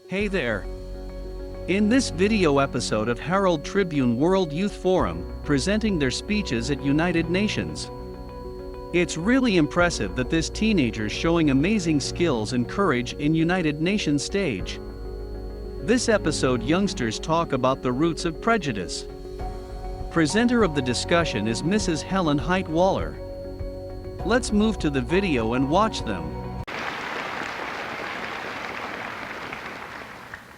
Hey there! In this video episode of Herald Tribune World Youth Forum, presenting their speeches at United Nations. It's really impressive that this teenager's showing amazing skills and courage in United Nations stage. This episode youngsters talk about the roots of prejudice. Presenter of the discussion is Mrs. Helen Height Waller. Let's move to the video and watch them.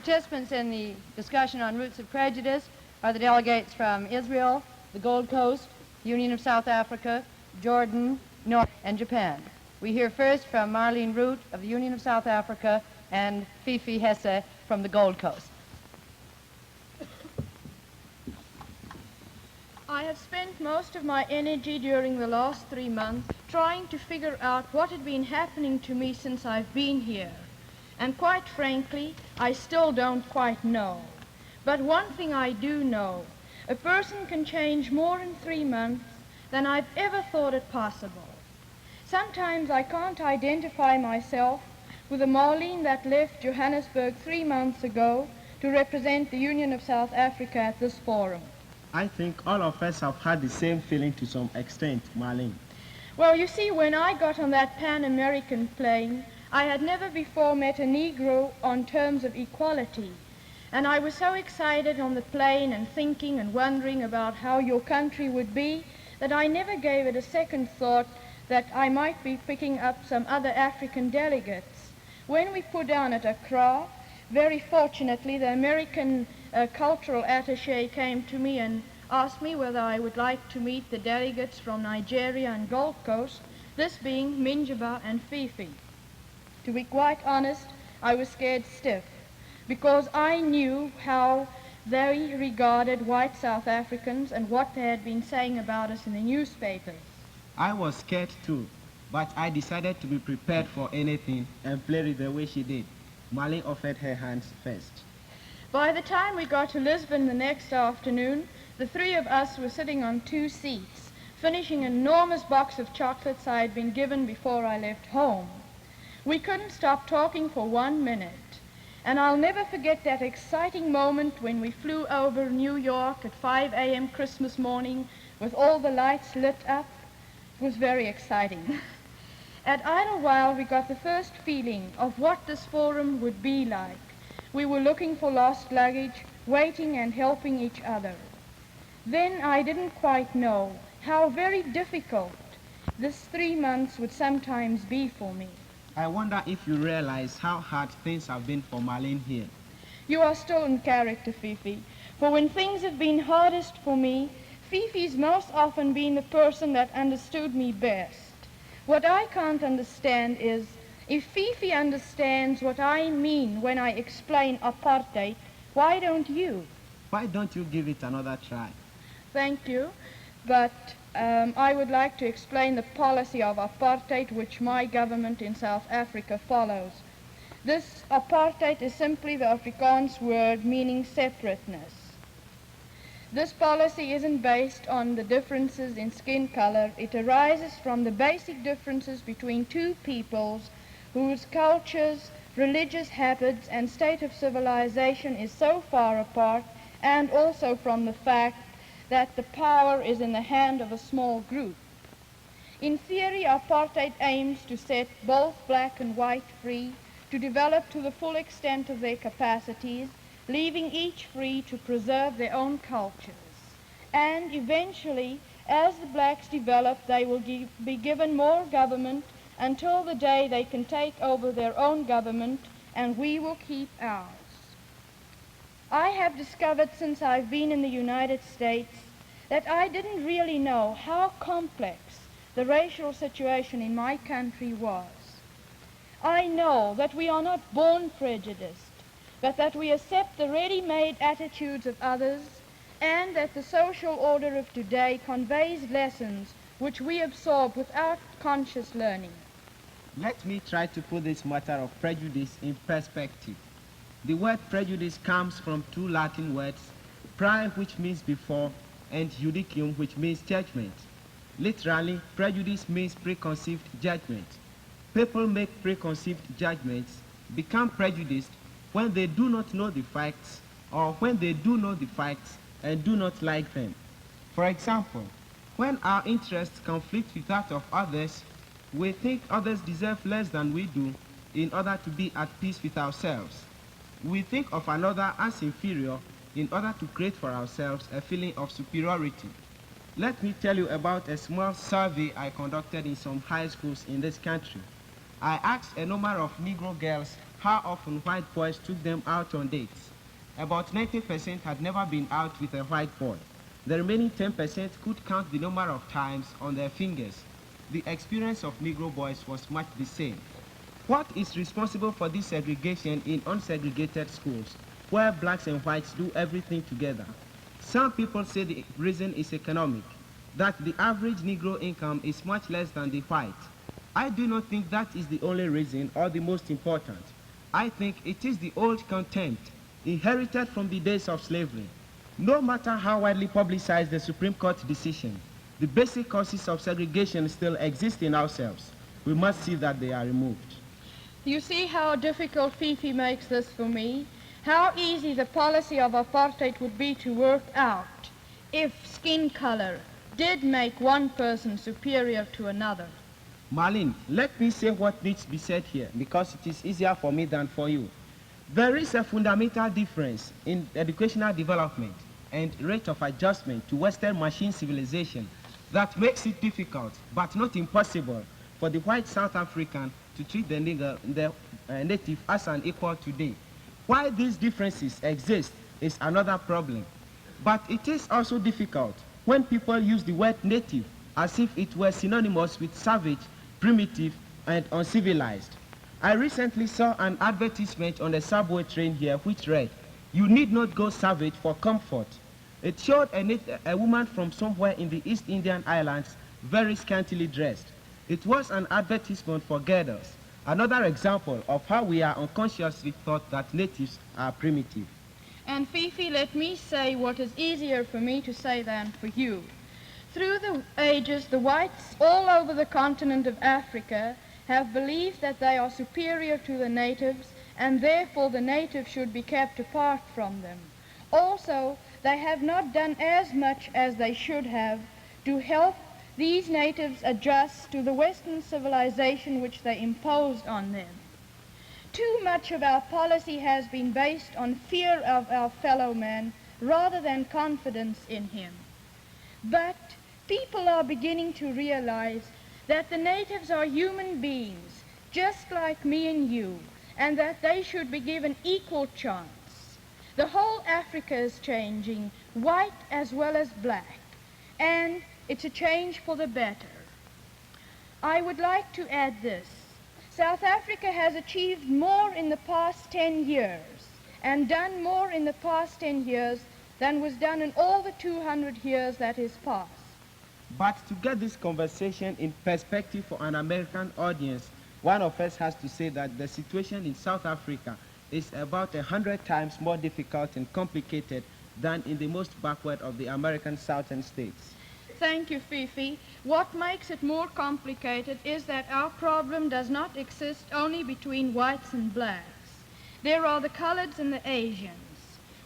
Participants in the discussion on Roots of Prejudice are the delegates from Israel, the Gold Coast, Union of South Africa, Jordan, North, and Japan. We hear first from Marlene Root of the Union of South Africa and Fifi Hesse from the Gold Coast. I have spent most of my energy during the last 3 months trying to figure out what had been happening to me since I've been here. And quite frankly, I still don't quite know. But one thing I do know, a person can change more in 3 months than I've ever thought it possible. Sometimes I can't identify myself with the Marlene that left Johannesburg 3 months ago to represent the Union of South Africa at this forum. I think all of us have had the same feeling to some extent, Marlene. Well, you see, when I got on that Pan-American plane, I had never before met a Negro on terms of equality, and I was so excited on the plane and thinking and wondering about how your country would be that I never gave it a second thought that I might be picking up some other African delegates. When we put down at Accra, very fortunately the American cultural attaché came to me and asked me whether I would like to meet the delegates from Nigeria and Gold Coast, this being Minjaba and Fifi. To be quite honest, I was scared stiff because I knew how they regarded white South Africans and what they had been saying about us in the newspapers. I was scared too, but I decided to be prepared for anything and play it the way she did. Marlene offered her hands first. By the time we got to Lisbon the next afternoon, the 3 of us were sitting on 2 seats, finishing an enormous box of chocolates I had been given before I left home. We couldn't stop talking for 1 minute, and I'll never forget that exciting moment when we flew over New York at 5 a.m. Christmas morning with all the lights lit up. It was very exciting. At Idlewild, we got the first feeling of what this forum would be like. We were looking for lost luggage, waiting and helping each other. Then I didn't quite know how very difficult this 3 months would sometimes be for me. I wonder if you realize how hard things have been for Marlene here. You are still in character, Fifi, for when things have been hardest for me, Fifi's most often been the person that understood me best. What I can't understand is, if Fifi understands what I mean when I explain apartheid, why don't you? Why don't you give it another try? Thank you, but I would like to explain the policy of apartheid which my government in South Africa follows. This apartheid is simply the Afrikaans word meaning separateness. This policy isn't based on the differences in skin color. It arises from the basic differences between 2 peoples whose cultures, religious habits, and state of civilization is so far apart, and also from the fact that the power is in the hand of a small group. In theory, apartheid aims to set both black and white free, to develop to the full extent of their capacities, leaving each free to preserve their own cultures. And eventually, as the blacks develop, they will be given more government until the day they can take over their own government, and we will keep ours. I have discovered since I've been in the United States that I didn't really know how complex the racial situation in my country was. I know that we are not born prejudiced, but that we accept the ready-made attitudes of others, and that the social order of today conveys lessons which we absorb without conscious learning. Let me try to put this matter of prejudice in perspective. The word prejudice comes from 2 Latin words, prae, which means before, and judicium, which means judgment. Literally, prejudice means preconceived judgment. People make preconceived judgments, become prejudiced, when they do not know the facts, or when they do know the facts and do not like them. For example, when our interests conflict with that of others, we think others deserve less than we do in order to be at peace with ourselves. We think of another as inferior in order to create for ourselves a feeling of superiority. Let me tell you about a small survey I conducted in some high schools in this country. I asked a number of Negro girls how often white boys took them out on dates. About 90% had never been out with a white boy. The remaining 10% could count the number of times on their fingers. The experience of Negro boys was much the same. What is responsible for this segregation in unsegregated schools, where blacks and whites do everything together? Some people say the reason is economic, that the average Negro income is much less than the white. I do not think that is the only reason or the most important. I think it is the old contempt inherited from the days of slavery. No matter how widely publicized the Supreme Court decision, the basic causes of segregation still exist in ourselves. We must see that they are removed. You see how difficult Fifi makes this for me? How easy the policy of apartheid would be to work out if skin color did make one person superior to another. Marlene, let me say what needs to be said here, because it is easier for me than for you. There is a fundamental difference in educational development and rate of adjustment to Western machine civilization that makes it difficult, but not impossible, for the white South African to treat the native as an equal today. Why these differences exist is another problem. But it is also difficult when people use the word native as if it were synonymous with savage, primitive, and uncivilized. I recently saw an advertisement on a subway train here which read, "You need not go savage for comfort." It showed a woman from somewhere in the East Indian Islands very scantily dressed. It was an advertisement for girdles, another example of how we are unconsciously taught that natives are primitive. And Fifi, let me say what is easier for me to say than for you. Through the ages, the whites all over the continent of Africa have believed that they are superior to the natives, and therefore the natives should be kept apart from them. Also, they have not done as much as they should have to help these natives adjust to the Western civilization which they imposed on them. Too much of our policy has been based on fear of our fellow man rather than confidence in him. But people are beginning to realize that the natives are human beings, just like me and you, and that they should be given equal chance. The whole Africa is changing, white as well as black, and it's a change for the better. I would like to add this. South Africa has achieved more in the past 10 years and done more in the past 10 years than was done in all the 200 years that is past. But to get this conversation in perspective for an American audience, one of us has to say that the situation in South Africa is about 100 times more difficult and complicated than in the most backward of the American southern states. Thank you, Fifi. What makes it more complicated is that our problem does not exist only between whites and blacks. There are the coloreds and the Asians.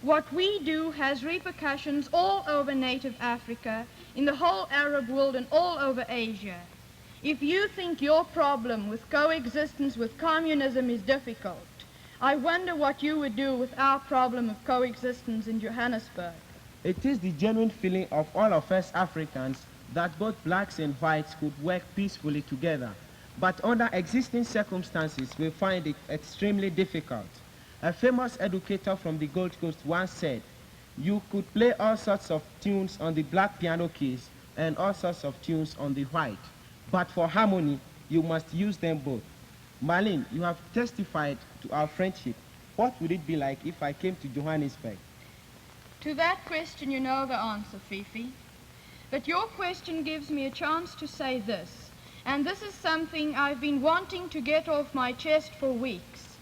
What we do has repercussions all over native Africa, in the whole Arab world, and all over Asia. If you think your problem with coexistence with communism is difficult, I wonder what you would do with our problem of coexistence in Johannesburg. It is the genuine feeling of all of us Africans that both blacks and whites could work peacefully together. But under existing circumstances, we find it extremely difficult. A famous educator from the Gold Coast once said, "You could play all sorts of tunes on the black piano keys and all sorts of tunes on the white. But for harmony, you must use them both." Marlene, you have testified to our friendship. What would it be like if I came to Johannesburg? To that question, you know the answer, Fifi. But your question gives me a chance to say this, and this is something I've been wanting to get off my chest for weeks.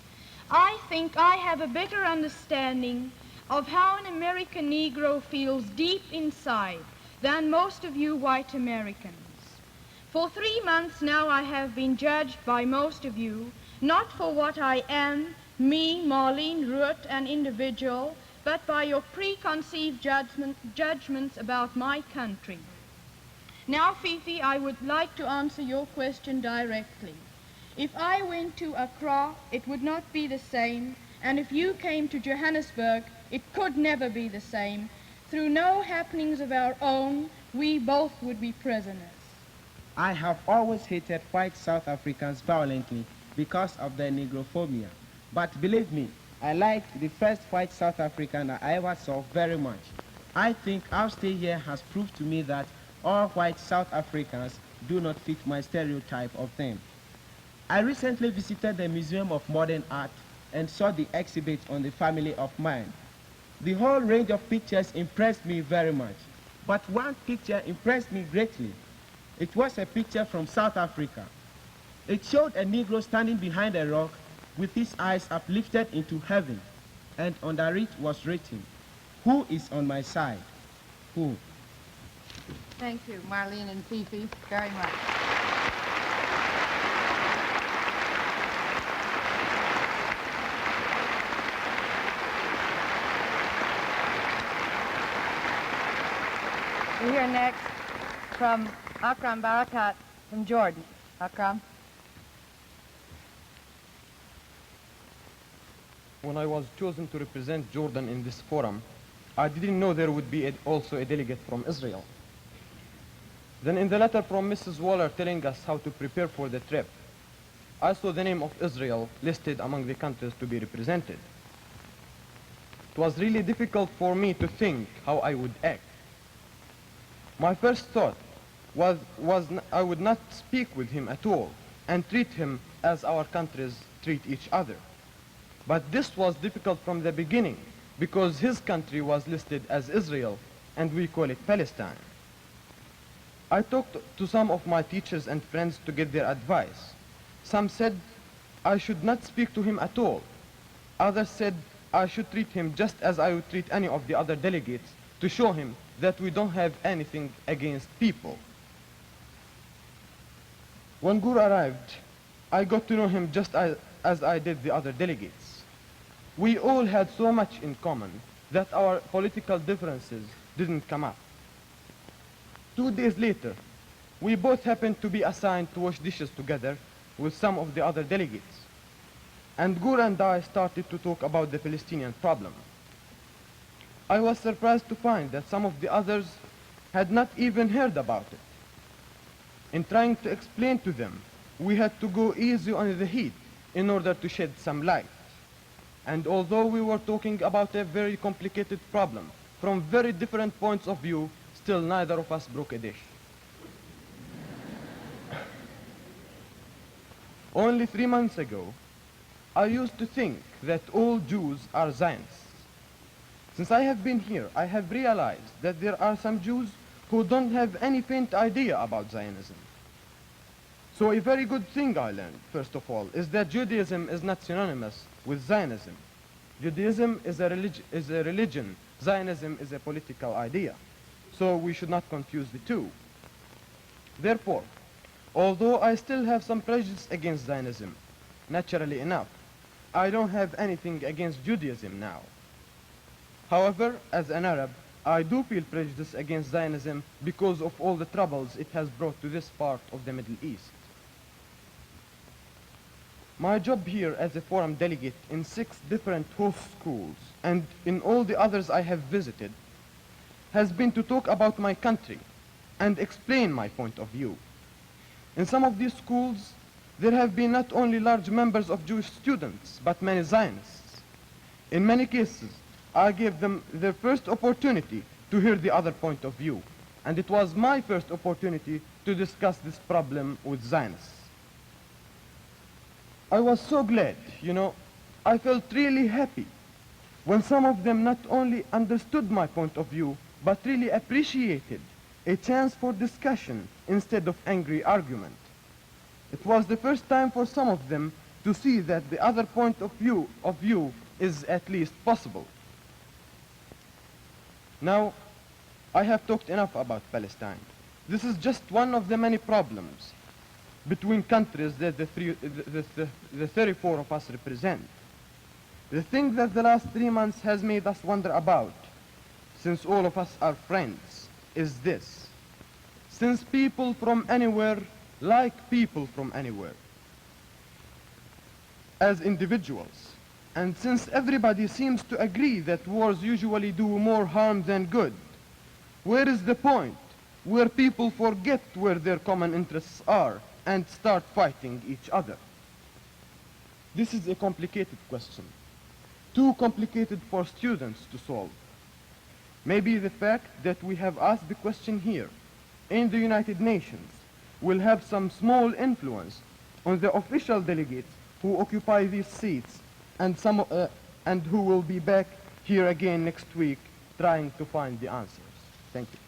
I think I have a better understanding of how an American Negro feels deep inside than most of you white Americans. For 3 months now I have been judged by most of you, not for what I am, me, Marlene Root, an individual, but by your preconceived judgments about my country. Now, Fifi, I would like to answer your question directly. If I went to Accra, it would not be the same, and if you came to Johannesburg, it could never be the same. Through no happenings of our own, we both would be prisoners. I have always hated white South Africans violently because of their negrophobia. But believe me, I liked the first white South African that I ever saw very much. I think our stay here has proved to me that all white South Africans do not fit my stereotype of them. I recently visited the Museum of Modern Art and saw the exhibit on the family of mine. The whole range of pictures impressed me very much, but one picture impressed me greatly. It was a picture from South Africa. It showed a Negro standing behind a rock with his eyes uplifted into heaven, and under it was written, "Who is on my side? Who?" Thank you, Marlene and Fifi, very much. We hear next from Akram Barakat from Jordan. Akram. When I was chosen to represent Jordan in this forum, I didn't know there would be also a delegate from Israel. Then in the letter from Mrs. Waller telling us how to prepare for the trip, I saw the name of Israel listed among the countries to be represented. It was really difficult for me to think how I would act. My first thought was I would not speak with him at all and treat him as our countries treat each other. But this was difficult from the beginning because his country was listed as Israel and we call it Palestine. I talked to some of my teachers and friends to get their advice. Some said I should not speak to him at all. Others said I should treat him just as I would treat any of the other delegates to show him that we don't have anything against people. When Gur arrived, I got to know him just as I did the other delegates. We all had so much in common that our political differences didn't come up. 2 days later, we both happened to be assigned to wash dishes together with some of the other delegates. And Gur and I started to talk about the Palestinian problem. I was surprised to find that some of the others had not even heard about it. In trying to explain to them, we had to go easy on the heat in order to shed some light. And although we were talking about a very complicated problem from very different points of view, still neither of us broke a dish. Only 3 months ago, I used to think that all Jews are Zionists. Since I have been here, I have realized that there are some Jews who don't have any faint idea about Zionism. So a very good thing I learned, first of all, is that Judaism is not synonymous with Zionism. Judaism is a religion. Zionism is a political idea. So we should not confuse the two. Therefore, although I still have some prejudice against Zionism, naturally enough, I don't have anything against Judaism now. However, as an Arab, I do feel prejudice against Zionism because of all the troubles it has brought to this part of the Middle East. My job here as a forum delegate in 6 different host schools and in all the others I have visited has been to talk about my country and explain my point of view. In some of these schools, there have been not only large numbers of Jewish students, but many Zionists. In many cases, I gave them their first opportunity to hear the other point of view, and it was my first opportunity to discuss this problem with Zionists. I was so glad, I felt really happy when some of them not only understood my point of view, but really appreciated a chance for discussion instead of angry argument. It was the first time for some of them to see that the other point of view is at least possible. Now, I have talked enough about Palestine. This is just one of the many problems between countries that the 34 of us represent. The thing that the last 3 months has made us wonder about, since all of us are friends, is this. Since people from anywhere like people from anywhere, as individuals, and since everybody seems to agree that wars usually do more harm than good, where is the point where people forget where their common interests are and start fighting each other? This is a complicated question, too complicated for students to solve. Maybe the fact that we have asked the question here in the United Nations will have some small influence on the official delegates who occupy these seats and who will be back here again next week trying to find the answers. Thank you.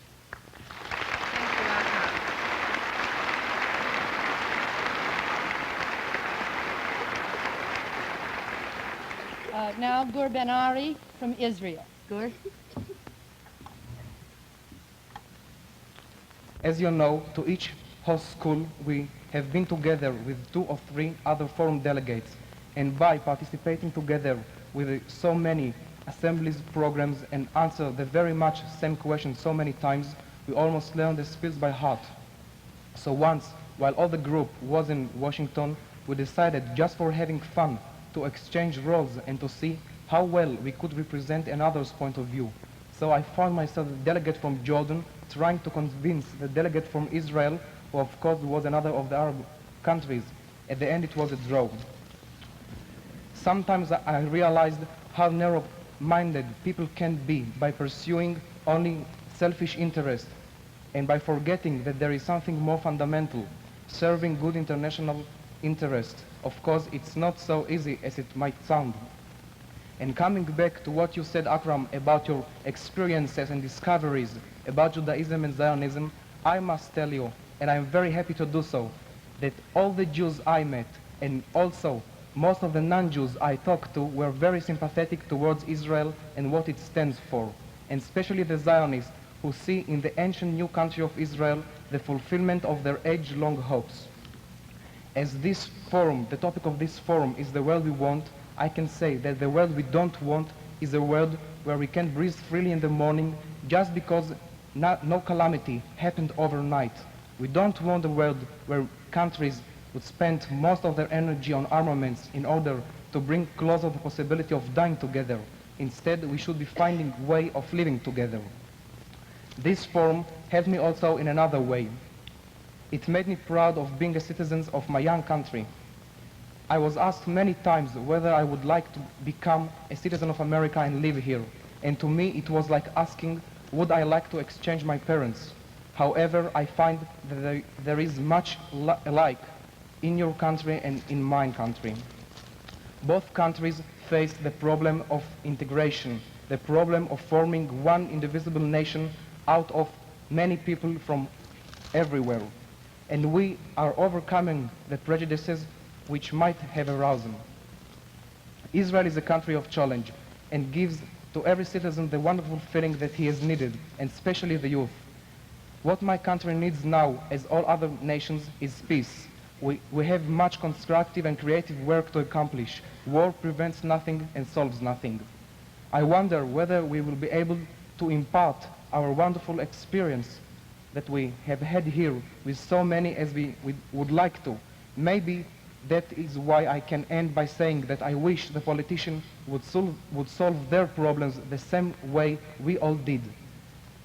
Now Gur Ben-Ari from Israel. Gur? As you know, to each host school we have been together with 2 or 3 other forum delegates, and by participating together with so many assemblies, programs, and answer the very much same question so many times, we almost learned the speech by heart. So once, while all the group was in Washington, we decided, just for having fun, to exchange roles and to see how well we could represent another's point of view. So I found myself a delegate from Jordan trying to convince the delegate from Israel, who of course was another of the Arab countries. At the end it was a draw. Sometimes I realized how narrow-minded people can be by pursuing only selfish interest and by forgetting that there is something more fundamental, serving good international interest. Of course, it's not so easy as it might sound. And coming back to what you said, Akram, about your experiences and discoveries about Judaism and Zionism, I must tell you, and I'm very happy to do so, that all the Jews I met, and also most of the non-Jews I talked to, were very sympathetic towards Israel and what it stands for, and especially the Zionists, who see in the ancient new country of Israel the fulfillment of their age-long hopes. As this forum, the topic of this forum is the world we want, I can say that the world we don't want is a world where we can breathe freely in the morning just because no calamity happened overnight. We don't want a world where countries would spend most of their energy on armaments in order to bring closer the possibility of dying together. Instead, we should be finding a way of living together. This forum helped me also in another way. It made me proud of being a citizen of my young country. I was asked many times whether I would like to become a citizen of America and live here. And to me, it was like asking, would I like to exchange my parents? However, I find that there is much alike in your country and in my country. Both countries face the problem of integration, the problem of forming one indivisible nation out of many people from everywhere. And we are overcoming the prejudices which might have arisen. Israel is a country of challenge and gives to every citizen the wonderful feeling that he is needed, and especially the youth. What my country needs now, as all other nations, is peace. We have much constructive and creative work to accomplish. War prevents nothing and solves nothing. I wonder whether we will be able to impart our wonderful experience that we have had here with so many as we would like to. Maybe that is why I can end by saying that I wish the politicians would solve their problems the same way we all did.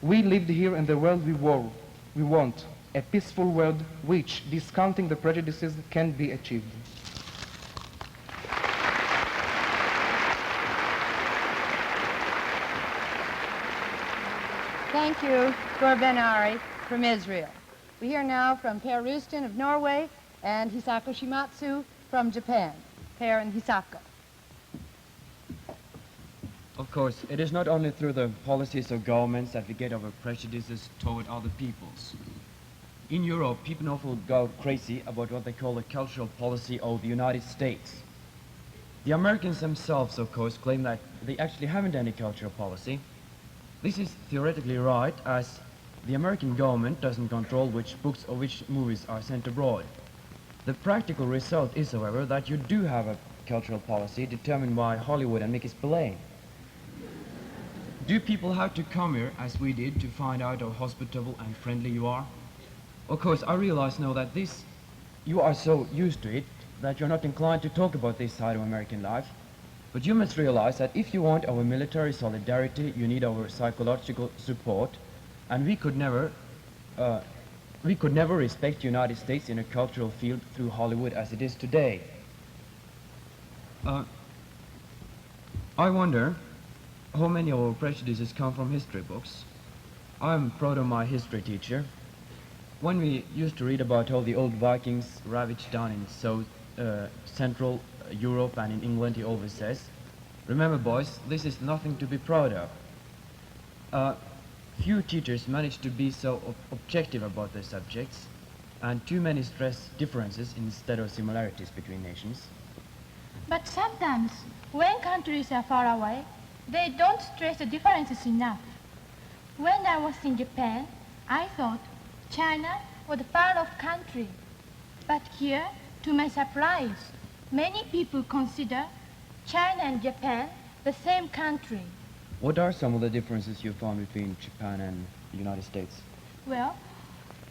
We lived here in the world we want, a peaceful world which, discounting the prejudices, can be achieved. Thank you, Gur Ben-Ari from Israel. We hear now from Per Rustin of Norway and Hisako Shimatsu from Japan. Per and Hisako. Of course, it is not only through the policies of governments that we get over prejudices toward other peoples. In Europe, people often go crazy about what they call the cultural policy of the United States. The Americans themselves, of course, claim that they actually haven't any cultural policy. This is theoretically right, as the American government doesn't control which books or which movies are sent abroad. The practical result is, however, that you do have a cultural policy determined by Hollywood and make it plain? Do people have to come here, as we did, to find out how hospitable and friendly you are? Of course, I realize now that you are so used to it that you're not inclined to talk about this side of American life. But you must realize that if you want our military solidarity, you need our psychological support, and we could never respect the United States in a cultural field through Hollywood as it is today. I wonder how many of our prejudices come from history books. I'm proud of my history teacher. When we used to read about how the old Vikings ravaged down in Central Europe and in England, he always says, remember boys, this is nothing to be proud of. Few teachers manage to be so objective about their subjects, and too many stress differences instead of similarities between nations. But sometimes, when countries are far away, they don't stress the differences enough. When I was in Japan, I thought China was a far-off country. But here, to my surprise, many people consider China and Japan the same country. What are some of the differences you found between Japan and the United States? Well,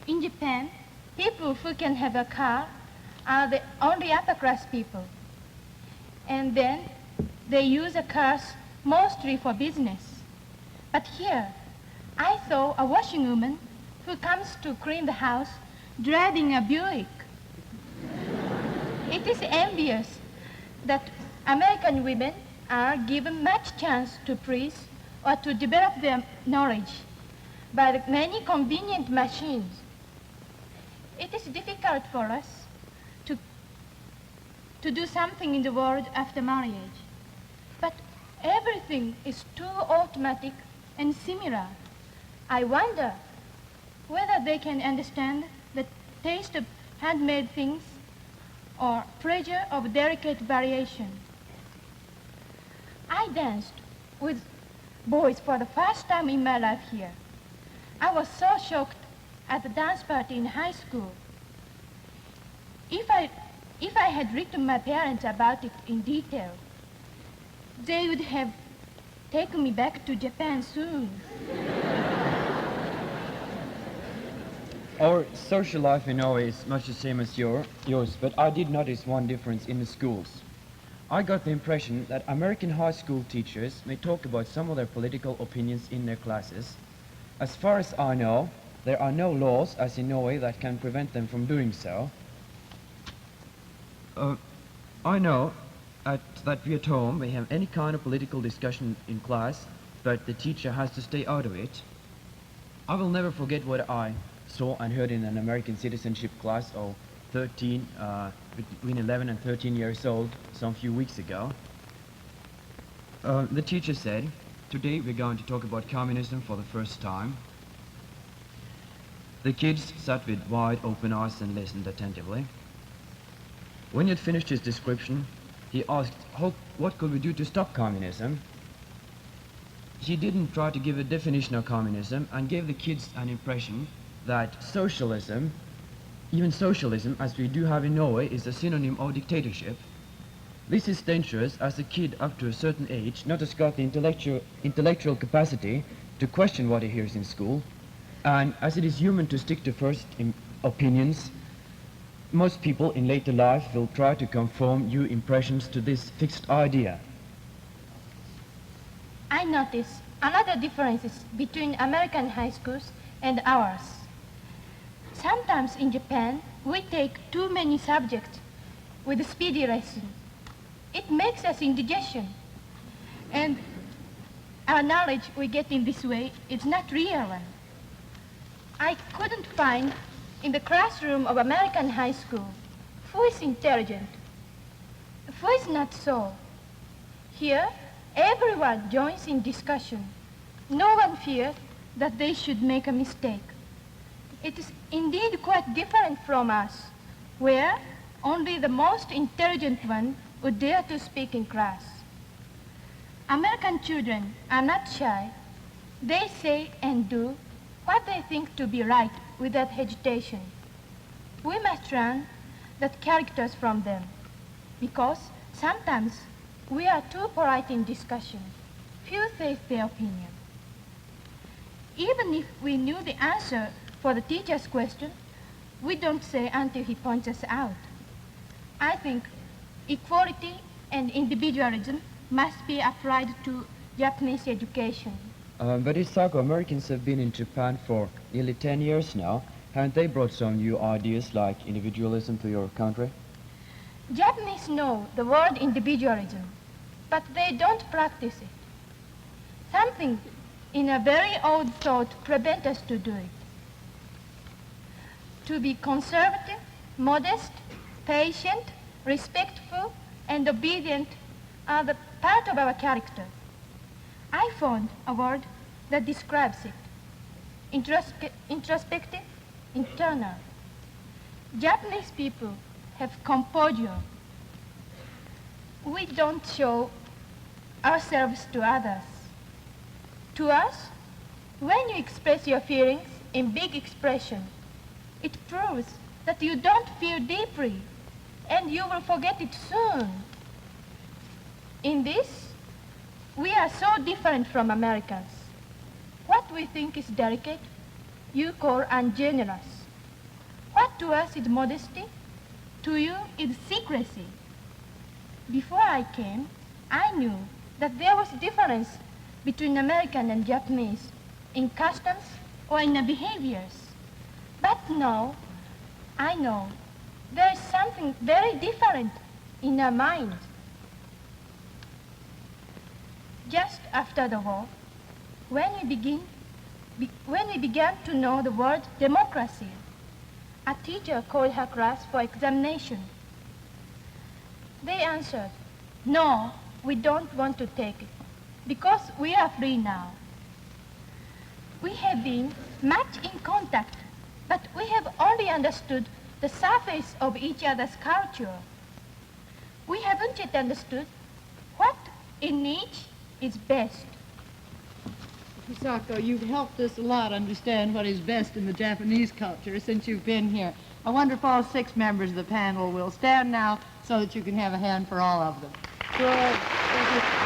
in Japan, people who can have a car are the only upper-class people. And then they use the cars mostly for business. But here, I saw a washing woman who comes to clean the house driving a Buick. It is envious that American women are given much chance to please or to develop their knowledge by the many convenient machines. It is difficult for us to do something in the world after marriage. But everything is too automatic and similar. I wonder whether they can understand the taste of handmade things or pleasure of delicate variation. I danced with boys for the first time in my life here. I was so shocked at the dance party in high school. If I had written my parents about it in detail, they would have taken me back to Japan soon. Our social life in Norway is much the same as yours, but I did notice one difference in the schools. I got the impression that American high school teachers may talk about some of their political opinions in their classes. As far as I know, there are no laws, as in Norway, that can prevent them from doing so. I know that we at home may have any kind of political discussion in class, but the teacher has to stay out of it. I will never forget what I saw and heard in an American citizenship class of between 11 and 13 years old some few weeks ago. The teacher said, today we're going to talk about communism for the first time. The kids sat with wide open eyes and listened attentively. When he had finished his description, he asked, what could we do to stop communism? He didn't try to give a definition of communism and gave the kids an impression that socialism, even socialism as we do have in Norway, is a synonym of dictatorship. This is dangerous as a kid up to a certain age not has got the intellectual capacity to question what he hears in school, and as it is human to stick to first opinions, most people in later life will try to conform new impressions to this fixed idea. I notice another difference between American high schools and ours. Sometimes in Japan, we take too many subjects with a speedy lesson. It makes us indigestion. And our knowledge we get in this way is not real one. I couldn't find in the classroom of American high school who is intelligent, who is not so. Here, everyone joins in discussion. No one fears that they should make a mistake. It is indeed quite different from us, where only the most intelligent one would dare to speak in class. American children are not shy. They say and do what they think to be right without hesitation. We must learn that characters from them, because Sometimes we are too polite in discussion. Few say their opinion. Even if we knew the answer for the teacher's question, we don't say until he points us out. I think equality and individualism must be applied to Japanese education. But Isako, Americans have been in Japan for nearly 10 years now. Haven't they brought some new ideas like individualism to your country? Japanese know the word individualism, but they don't practice it. Something in a very old thought prevents us to do it. To be conservative, modest, patient, respectful, and obedient are the part of our character. I found a word that describes it. Introspective, internal. Japanese people have composure. We don't show ourselves to others. To us, when you express your feelings in big expression, it proves that you don't feel deeply, and you will forget it soon. In this, we are so different from Americans. What we think is delicate, you call ungenerous. What to us is modesty, to you is secrecy. Before I came, I knew that there was a difference between American and Japanese in customs or in the behaviors. But now, I know there is something very different in our minds. Just after the war, when we began to know the word democracy, a teacher called her class for examination. They answered, "No, we don't want to take it, because we are free now." We have been much in contact, but we have only understood the surface of each other's culture. We haven't yet understood what in each is best. Hisako, you've helped us a lot understand what is best in the Japanese culture since you've been here. I wonder if all 6 members of the panel will stand now so that you can have a hand for all of them. Good. Thank you.